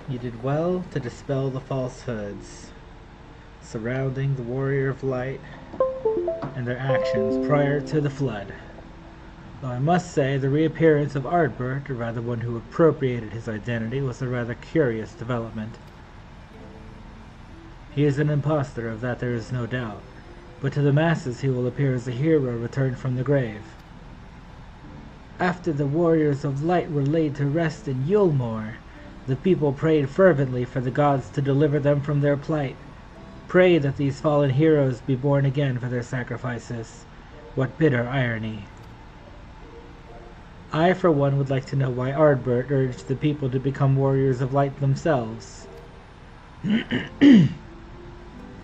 You did well to dispel the falsehoods surrounding the Warrior of Light and their actions prior to the flood. Though I must say the reappearance of Ardbert, or rather one who appropriated his identity, was a rather curious development. He is an impostor, of that there is no doubt, but to the masses he will appear as a hero returned from the grave. After the Warriors of Light were laid to rest in Yulmore, the people prayed fervently for the gods to deliver them from their plight. Pray that these fallen heroes be born again for their sacrifices. What bitter irony. I, for one, would like to know why Ardbert urged the people to become Warriors of Light themselves.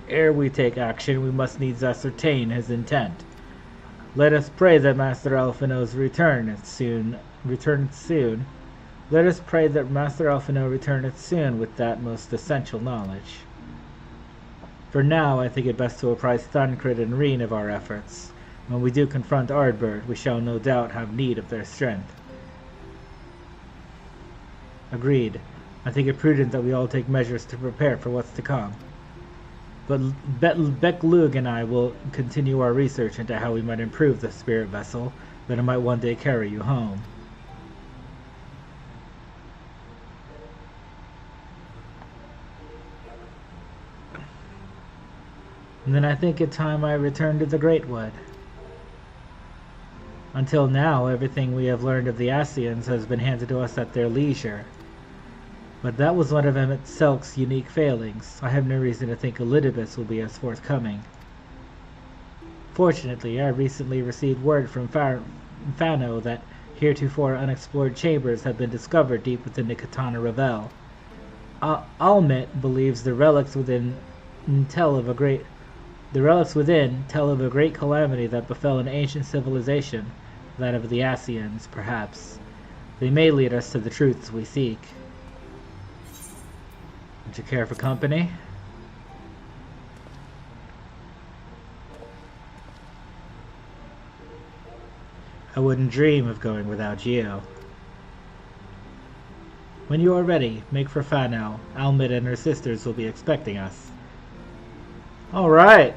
Ere we take action, we must needs ascertain his intent. Let us pray that Master Alphino's return soon. Let us pray that Master Alphino returneth soon with that most essential knowledge. For now, I think it best to apprise Thancred and Reen of our efforts. When we do confront Ardbert, we shall no doubt have need of their strength. Agreed. I think it prudent that we all take measures to prepare for what's to come. But Beck-Lug and I will continue our research into how we might improve the spirit vessel, that it might one day carry you home. And then I think it time I return to the Greatwood. Until now, everything we have learned of the Ascians has been handed to us at their leisure. But that was one of Emmett Selk's unique failings. I have no reason to think Elidibus will be as forthcoming. Fortunately, I recently received word from Fano that heretofore unexplored chambers have been discovered deep within the Katana Revel. Almit believes the relics within tell of a great calamity that befell an ancient civilization, that of the Ascians, perhaps. They may lead us to the truths we seek. Would you care for company? I wouldn't dream of going without you. When you are ready, make for Fano. Almid and her sisters will be expecting us. All right.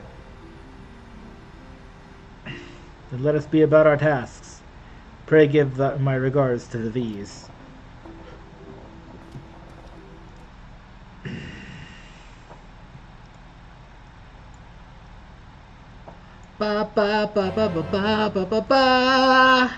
Then let us be about our tasks. Pray give my regards to the V's. Ba ba ba ba ba ba ba ba ba.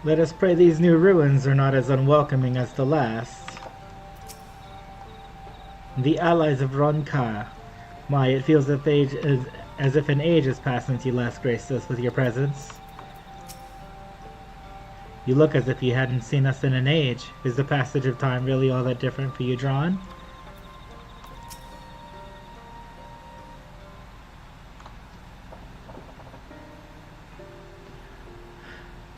Let us pray these new ruins are not as unwelcoming as the last. The allies of Ronka. My, it feels as if an age has passed since you last graced us with your presence. You look as if you hadn't seen us in an age. Is the passage of time really all that different for you, Drawn?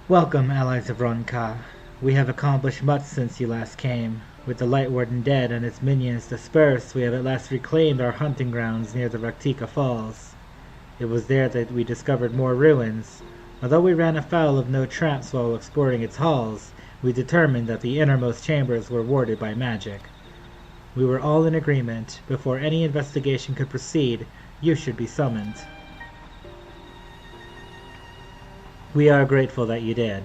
Welcome, allies of Ronka. We have accomplished much since you last came. With the Light Warden dead and its minions dispersed, we have at last reclaimed our hunting grounds near the Raktika Falls. It was there that we discovered more ruins. Although we ran afoul of no traps while exploring its halls, we determined that the innermost chambers were warded by magic. We were all in agreement. Before any investigation could proceed, you should be summoned. We are grateful that you did.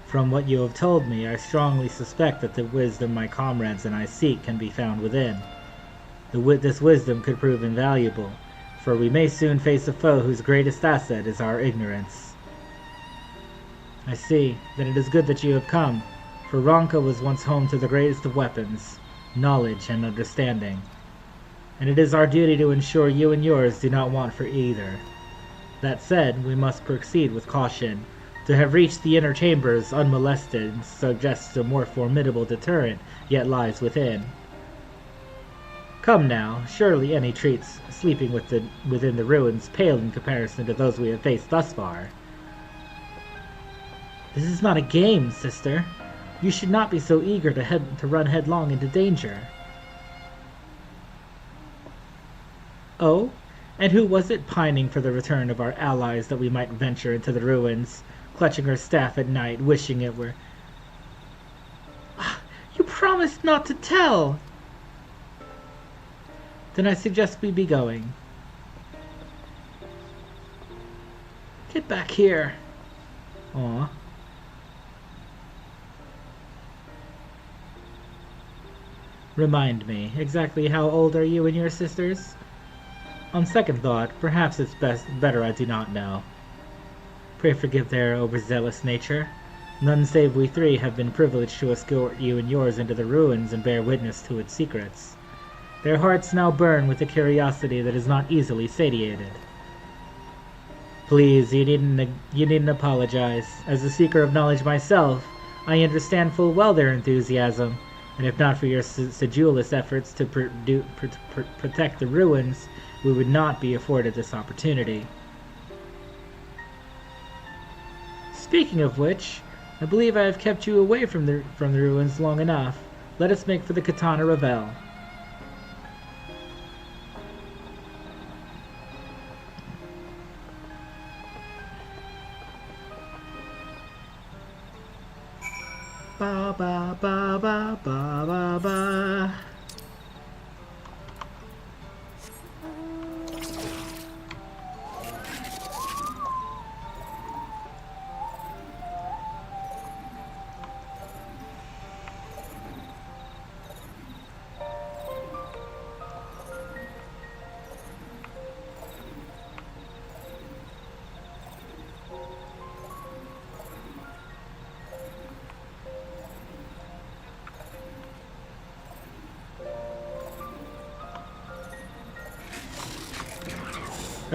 From what you have told me, I strongly suspect that the wisdom my comrades and I seek can be found within. This wisdom could prove invaluable, for we may soon face a foe whose greatest asset is our ignorance. I see. Then it is good that you have come, for Ronka was once home to the greatest of weapons, knowledge and understanding. And it is our duty to ensure you and yours do not want for either. That said, we must proceed with caution. To have reached the inner chambers unmolested suggests a more formidable deterrent yet lies within. Come now, surely any treats sleeping within the ruins pale in comparison to those we have faced thus far. This is not a game, sister. You should not be so eager to run headlong into danger. Oh? And who was it pining for the return of our allies that we might venture into the ruins, clutching her staff at night, wishing it were... You promised not to tell! Then I suggest we be going. Get back here. Aw. Remind me, exactly how old are you and your sisters? On second thought, perhaps it's better I do not know. Pray forgive their overzealous nature. None save we three have been privileged to escort you and yours into the ruins and bear witness to its secrets. Their hearts now burn with a curiosity that is not easily satiated. Please, you needn't apologize. As a seeker of knowledge myself, I understand full well their enthusiasm, and if not for your sedulous efforts to protect the ruins, we would not be afforded this opportunity. Speaking of which, I believe I have kept you away from the ruins long enough. Let us make for the Katana Revel. Ba ba ba ba ba ba ba.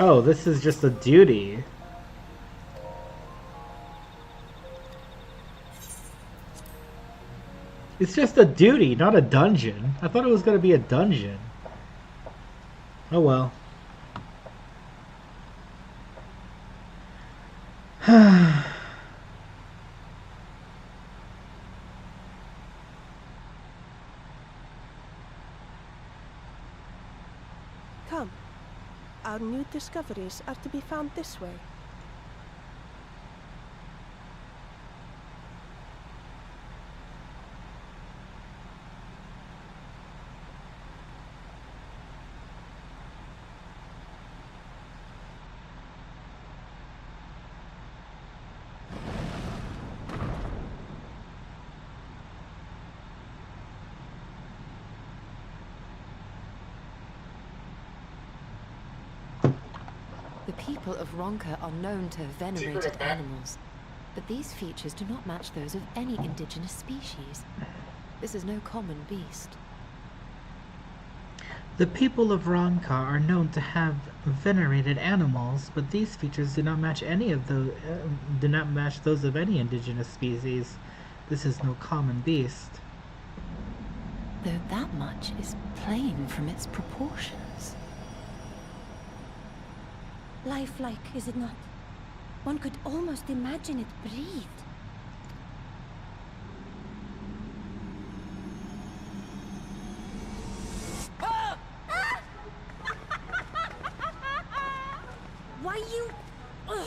Oh, this is just a duty. It's just a duty, not a dungeon. I thought it was going to be a dungeon. Oh well. Come. Our new discoveries are to be found this way. The people of Ronka are known to have venerated animals, but these features do not match those of any indigenous species. This is no common beast. The people of Ronka are known to have venerated animals, but these features do not match those of any indigenous species. This is no common beast. Though that much is plain from its proportions. Lifelike, is it not? One could almost imagine it breathed. Why you... Ugh.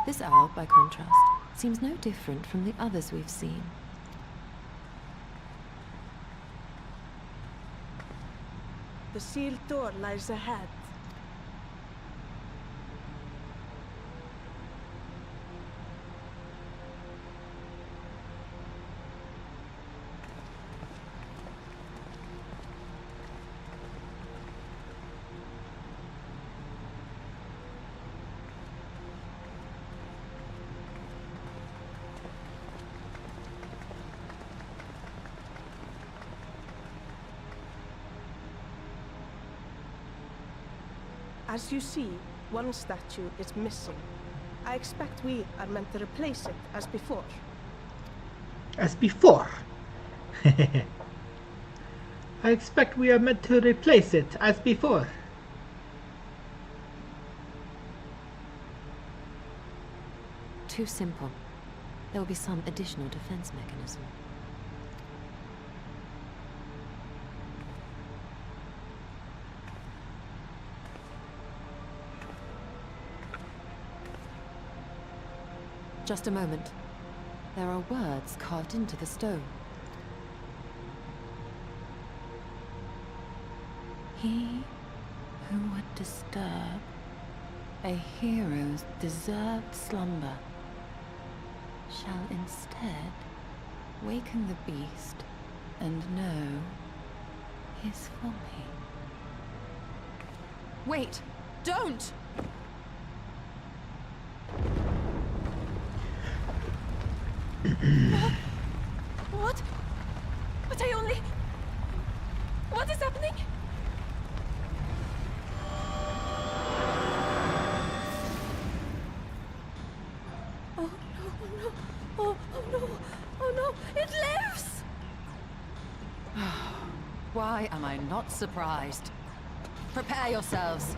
This owl, by contrast, seems no different from the others we've seen. The sealed door lies ahead. As you see, one statue is missing. I expect we are meant to replace it as before. As before. I expect we are meant to replace it as before. Too simple. There will be some additional defense mechanism. Just a moment. There are words carved into the stone. He who would disturb a hero's deserved slumber shall instead waken the beast and know his folly. Wait! Don't! What? But I only... What is happening? Oh no, oh no, oh no, it lives! Why am I not surprised? Prepare yourselves.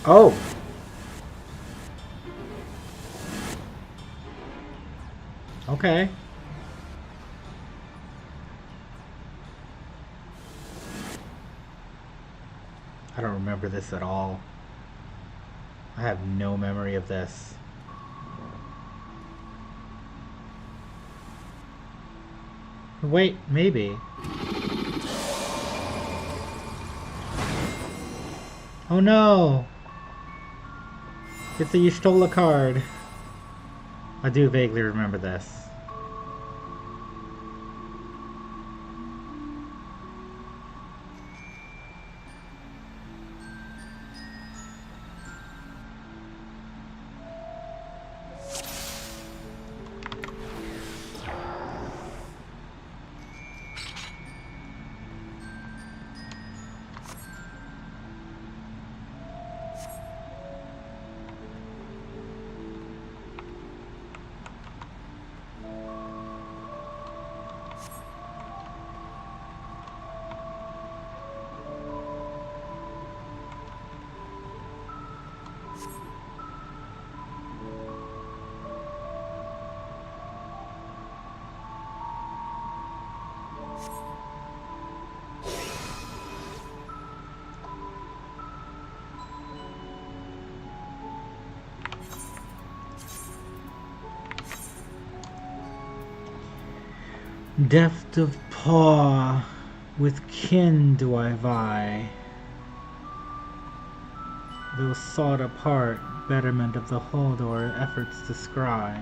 Oh! Okay. I don't remember this at all. I have no memory of this. Wait, maybe. Oh no! It's a you stole a card. I do vaguely remember this. Deft of paw, with kin do I vie. Though sought apart, betterment of the hold or efforts to scry.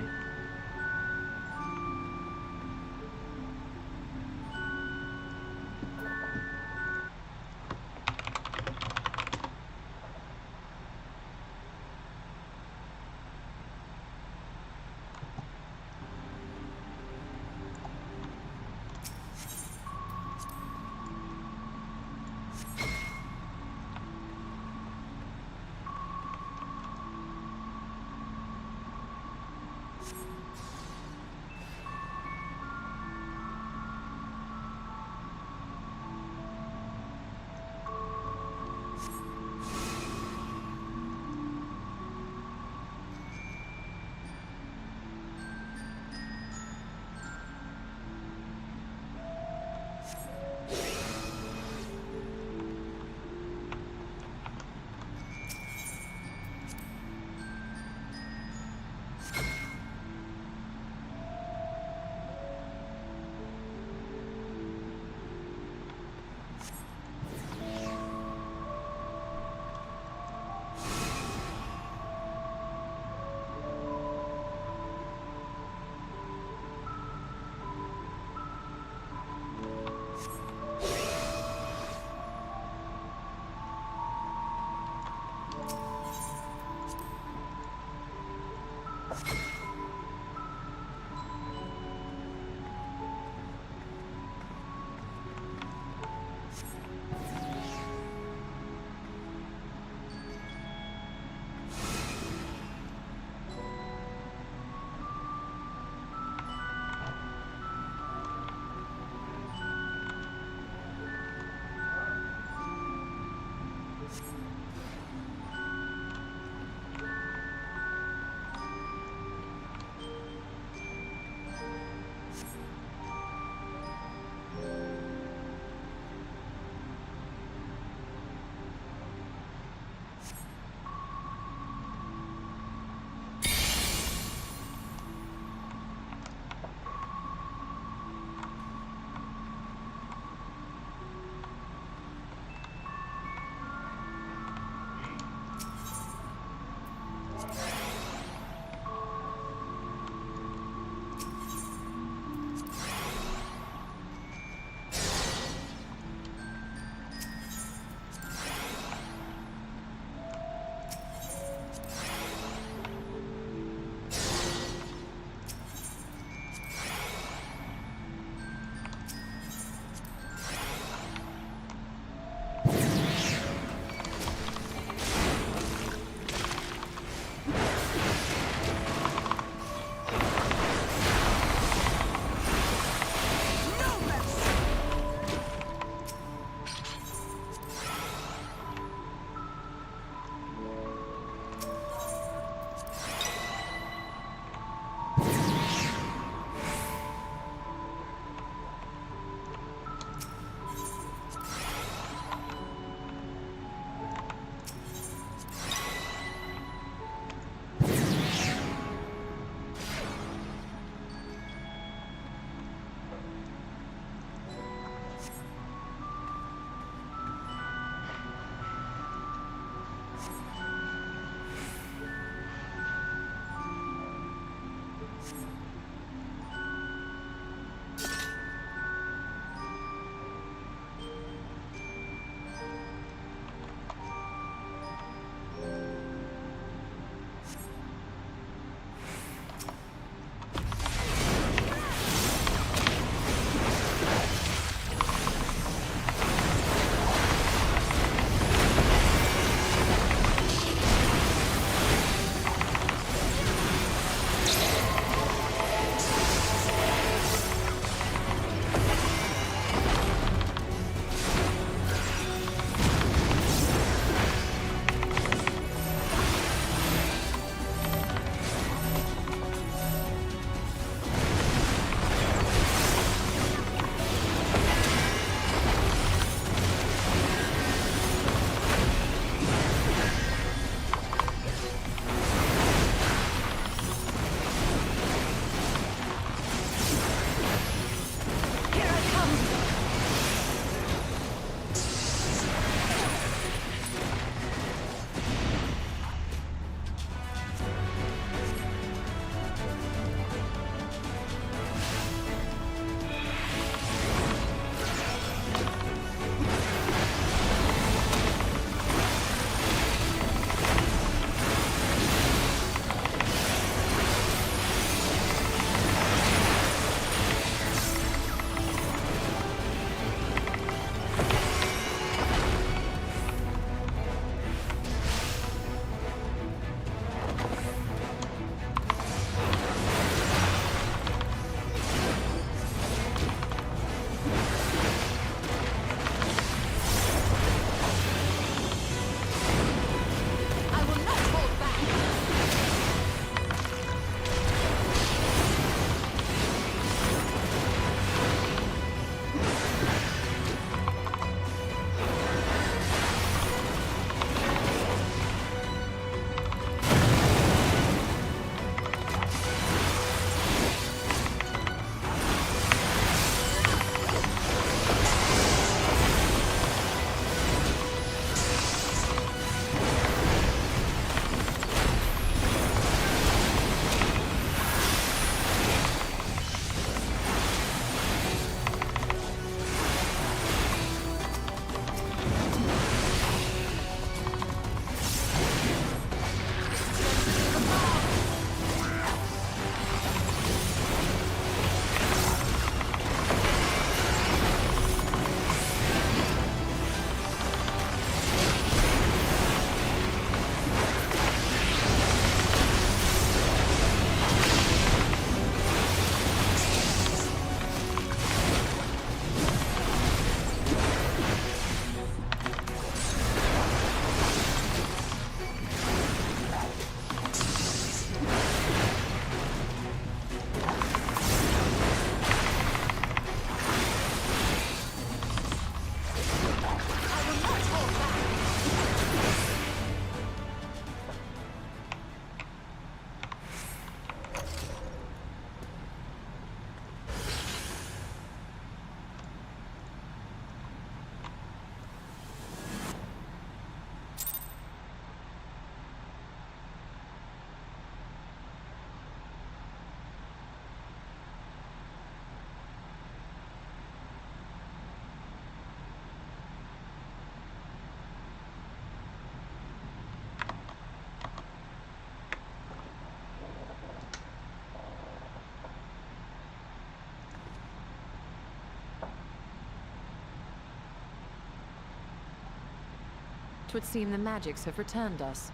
It would seem the magics have returned us.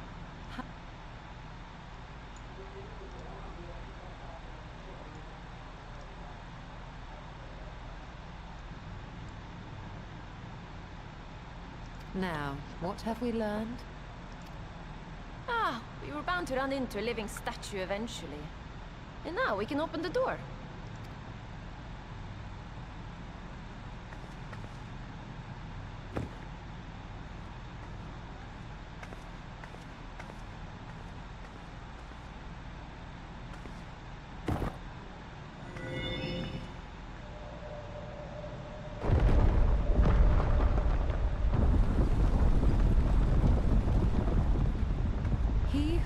Now, what have we learned? Ah, we were bound to run into a living statue eventually. And now we can open the door.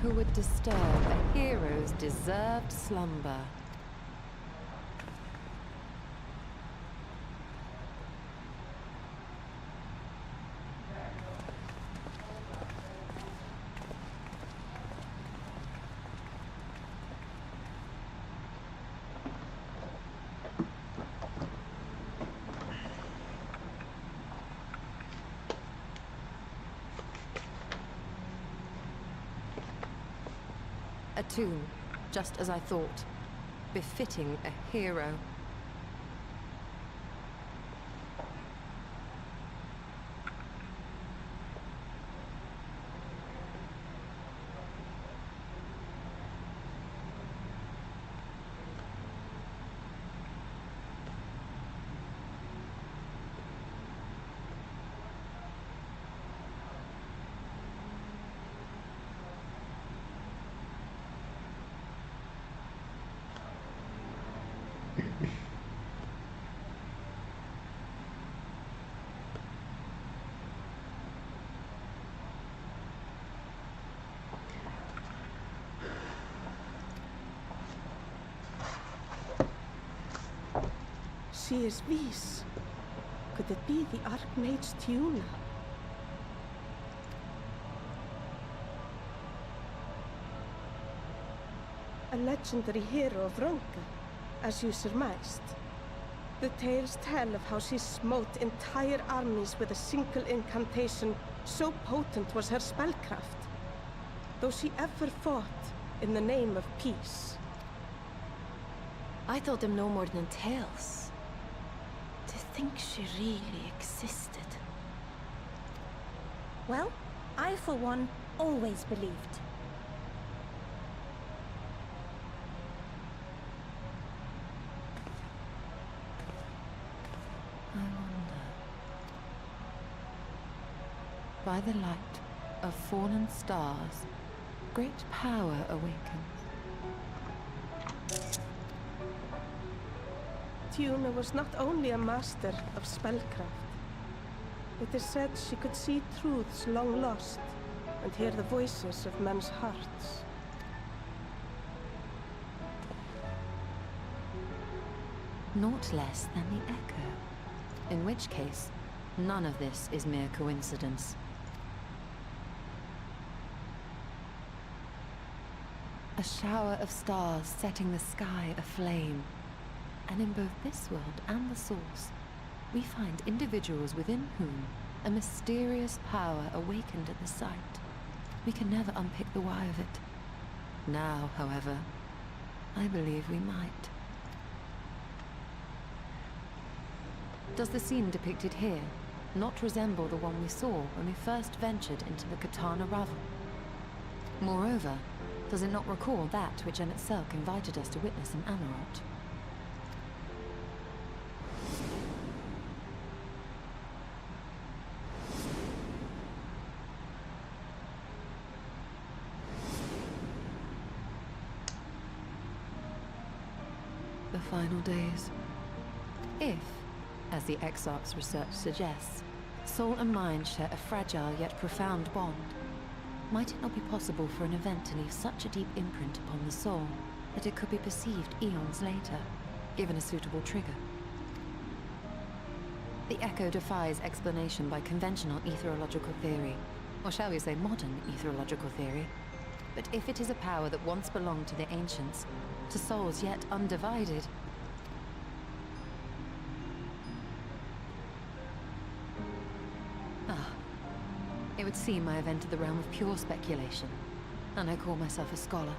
Who would disturb a hero's deserved slumber? A tomb, just as I thought. Befitting a hero. She is Vis. Could it be the Archmage Tiuna? A legendary hero of Ronka, as you surmised. The tales tell of how she smote entire armies with a single incantation, so potent was her spellcraft. Though she ever fought in the name of peace. I thought them no more than tales. To think she really existed. Well, I for one always believed. I wonder. By the light of fallen stars, great power awakens. Tiuna was not only a master of spellcraft. It is said she could see truths long lost and hear the voices of men's hearts. Naught less than the echo. In which case, none of this is mere coincidence. A shower of stars setting the sky aflame. And in both this world and the Source, we find individuals within whom a mysterious power awakened at the sight. We can never unpick the why of it. Now, however, I believe we might. Does the scene depicted here not resemble the one we saw when we first ventured into the Katana Ravel? Moreover, does it not recall that which Emmett Selk invited us to witness in Amarot? The final days. If, as the Exarch's research suggests, soul and mind share a fragile yet profound bond, might it not be possible for an event to leave such a deep imprint upon the soul that it could be perceived eons later, given a suitable trigger? The echo defies explanation by conventional etherological theory, or shall we say modern etherological theory. But if it is a power that once belonged to the ancients, to souls yet undivided, it would would seem I have entered the realm of pure speculation, and I call myself a scholar.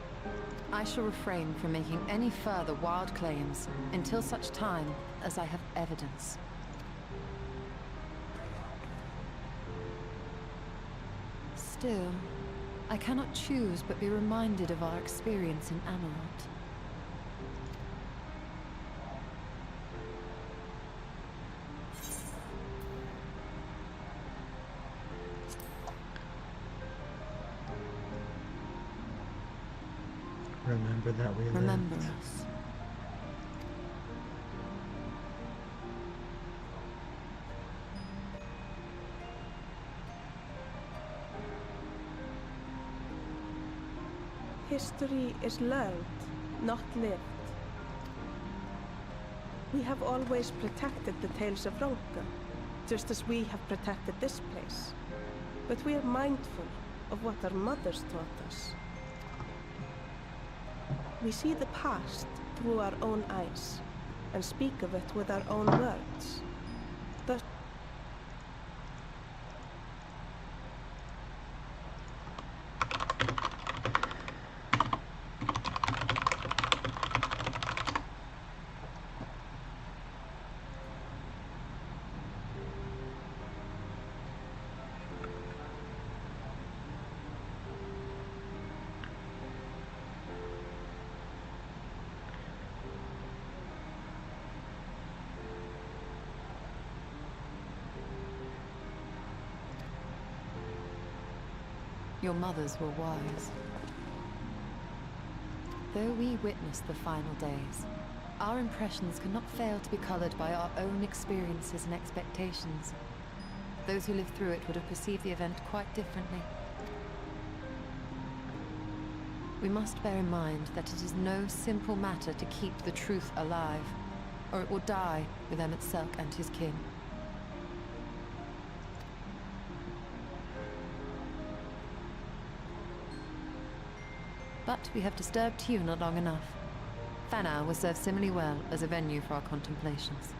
I shall refrain from making any further wild claims until such time as I have evidence. Still, I cannot choose but be reminded of our experience in Amalot. Remember that we Remember lived. us. History is learned, not lived. We have always protected the tales of Ronka, just as we have protected this place. But we are mindful of what our mothers taught us. We see the past through our own eyes, and speak of it with our own words. Thus, Your mothers were wise. Though we witnessed the final days, our impressions cannot fail to be colored by our own experiences and expectations. Those who lived through it would have perceived the event quite differently. We must bear in mind that it is no simple matter to keep the truth alive, or it will die with Emmett Selk and his kin. But we have disturbed you not long enough. Fanair will serve similarly well as a venue for our contemplations.